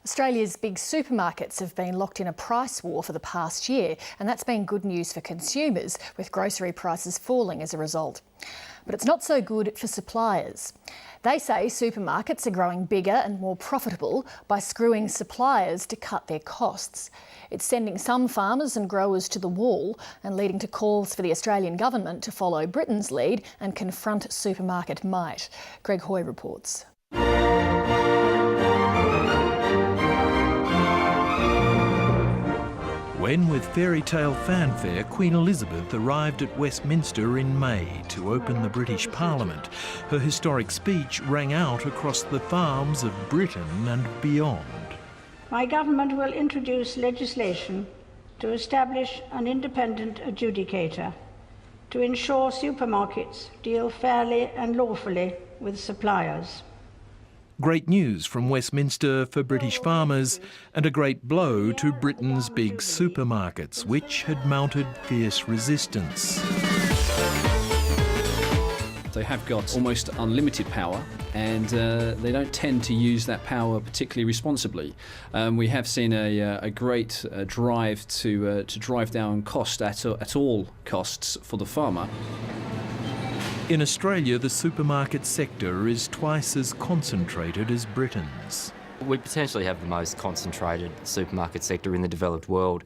Australia's big supermarkets have been locked in a price war for the past year, and that's been good news for consumers, with grocery prices falling as a result. But it's not so good for suppliers. They say supermarkets are growing bigger and more profitable by screwing suppliers to cut their costs. It's sending some farmers and growers to the wall and leading to calls for the Australian government to follow Britain's lead and confront supermarket might. Greg Hoy reports. When, with fairy tale fanfare, Queen Elizabeth arrived at Westminster in May to open the British Parliament, her historic speech rang out across the farms of Britain and beyond. My government will introduce legislation to establish an independent adjudicator to ensure supermarkets deal fairly and lawfully with suppliers. Great news from Westminster for British farmers, and a great blow to Britain's big supermarkets, which had mounted fierce resistance. They have got almost unlimited power, and they don't tend to use that power particularly responsibly. We have seen a great drive to drive down cost at all costs for the farmer. In Australia, the supermarket sector is twice as concentrated as Britain's. We potentially have the most concentrated supermarket sector in the developed world.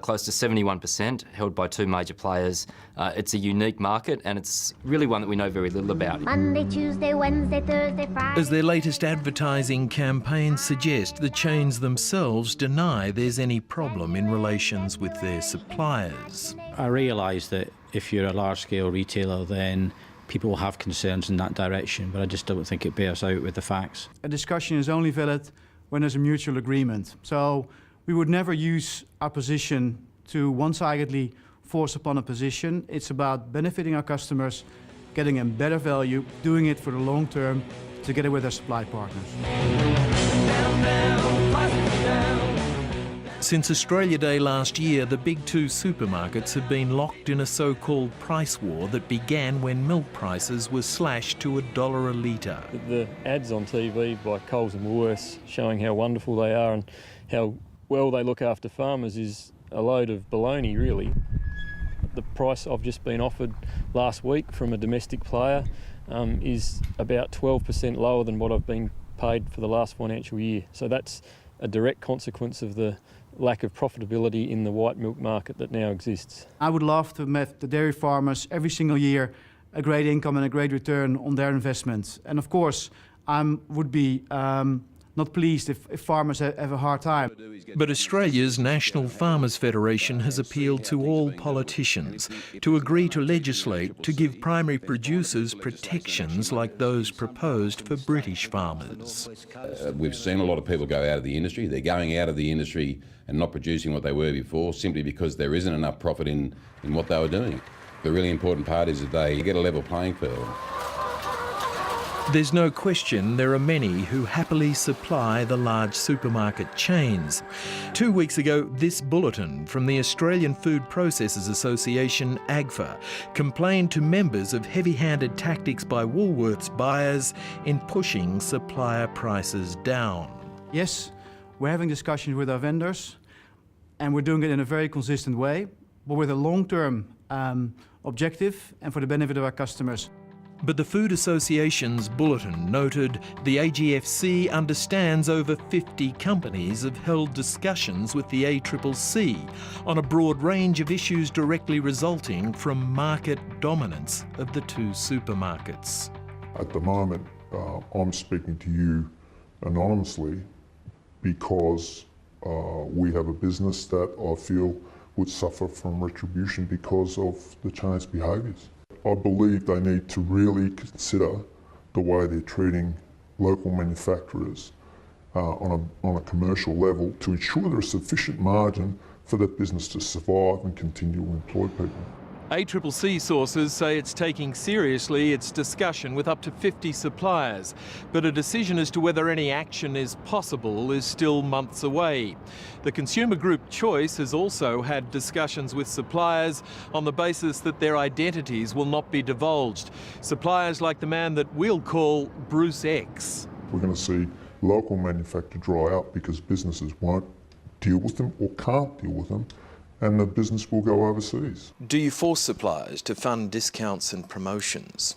Close to 71%, held by two major players. It's a unique market, and it's really one that we know very little about. Monday, Tuesday, Wednesday, Thursday, Friday. As their latest advertising campaigns suggest, the chains themselves deny there's any problem in relations with their suppliers. I realise that if you're a large-scale retailer, then people will have concerns in that direction, but I just don't think it bears out with the facts. A discussion is only valid when there's a mutual agreement. So we would never use our position to one-sidedly force upon a position. It's about benefiting our customers, getting them better value, doing it for the long term, together with our supply partners. Since Australia Day last year, the big two supermarkets have been locked in a so-called price war that began when milk prices were slashed to $1 a litre. The ads on TV by Coles and Woolworths showing how wonderful they are and how well they look after farmers is a load of baloney, really. The price I've just been offered last week from a domestic player is about 12% lower than what I've been paid for the last financial year. So that's a direct consequence of the lack of profitability in the white milk market that now exists. I would love to have the dairy farmers every single year a great income and a great return on their investments. And of course, I would be not pleased if farmers have a hard time. But Australia's National Farmers Federation has appealed to all politicians to agree to legislate to give primary producers protections like those proposed for British farmers. We've seen a lot of people go out of the industry. They're going out of the industry and not producing what they were before simply because there isn't enough profit in what they were doing. The really important part is that they get a level playing field. There's no question there are many who happily supply the large supermarket chains. 2 weeks ago, this bulletin from the Australian Food Processors Association, AGFA, complained to members of heavy-handed tactics by Woolworths buyers in pushing supplier prices down. Yes, we're having discussions with our vendors, and we're doing it in a very consistent way, but with a long-term objective and for the benefit of our customers. But the Food Association's bulletin noted the AGFC understands over 50 companies have held discussions with the ACCC on a broad range of issues directly resulting from market dominance of the two supermarkets. At the moment, I'm speaking to you anonymously because we have a business that I feel would suffer from retribution because of the chain's behaviours. I believe they need to really consider the way they're treating local manufacturers on a commercial level to ensure there is sufficient margin for that business to survive and continue to employ people. ACCC sources say it's taking seriously its discussion with up to 50 suppliers, but a decision as to whether any action is possible is still months away. The consumer group Choice has also had discussions with suppliers on the basis that their identities will not be divulged. Suppliers like the man that we'll call Bruce X. We're going to see local manufacture dry out because businesses won't deal with them or can't deal with them, and the business will go overseas. Do you force suppliers to fund discounts and promotions?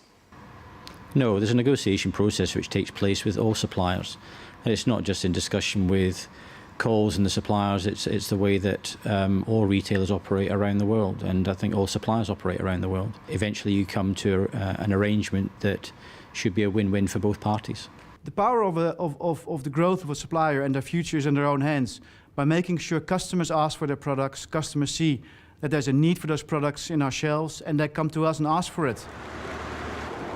No, there's a negotiation process which takes place with all suppliers. And it's not just in discussion with Coles and the suppliers, it's the way that all retailers operate around the world, and I think all suppliers operate around the world. Eventually you come to an arrangement that should be a win-win for both parties. The power of the growth of a supplier and their future is in their own hands. By making sure customers ask for their products, customers see that there's a need for those products in our shelves, and they come to us and ask for it.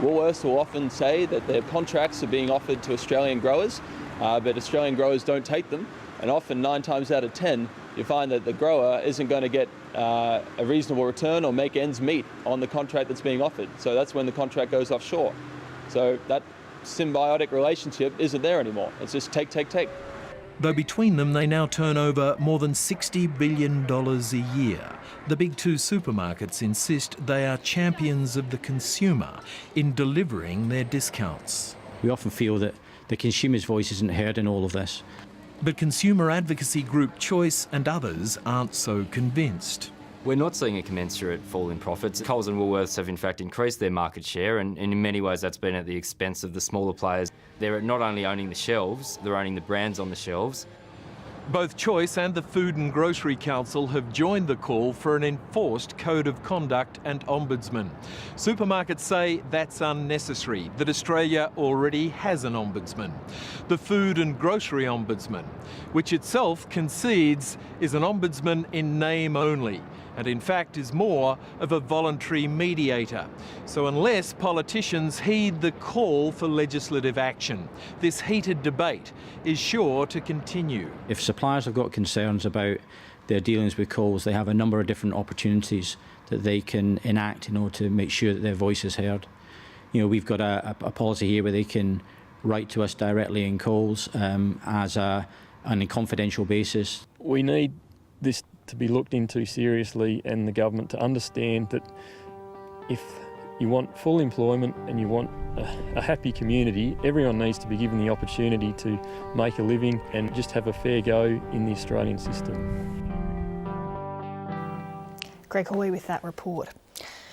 Woolworths will often say that their contracts are being offered to Australian growers, but Australian growers don't take them. And often 9 times out of 10, you find that the grower isn't going to get a reasonable return or make ends meet on the contract that's being offered. So that's when the contract goes offshore. So that symbiotic relationship isn't there anymore. It's just take, take, take. Though between them they now turn over more than $60 billion a year. The big two supermarkets insist they are champions of the consumer in delivering their discounts. We often feel that the consumer's voice isn't heard in all of this. But consumer advocacy group Choice and others aren't so convinced. We're not seeing a commensurate fall in profits. Coles and Woolworths have in fact increased their market share, and in many ways that's been at the expense of the smaller players. They're not only owning the shelves, they're owning the brands on the shelves. Both Choice and the Food and Grocery Council have joined the call for an enforced code of conduct and ombudsman. Supermarkets say that's unnecessary, that Australia already has an ombudsman. The Food and Grocery Ombudsman, which itself concedes is an ombudsman in name only, and in fact is more of a voluntary mediator. So unless politicians heed the call for legislative action, this heated debate is sure to continue. If suppliers have got concerns about their dealings with Coles, they have a number of different opportunities that they can enact in order to make sure that their voice is heard. You know, we've got a policy here where they can write to us directly in Coles on a confidential basis. We need this to be looked into seriously, and the government to understand that if you want full employment and you want a happy community, everyone needs to be given the opportunity to make a living and just have a fair go in the Australian system. Greg Hoy with that report.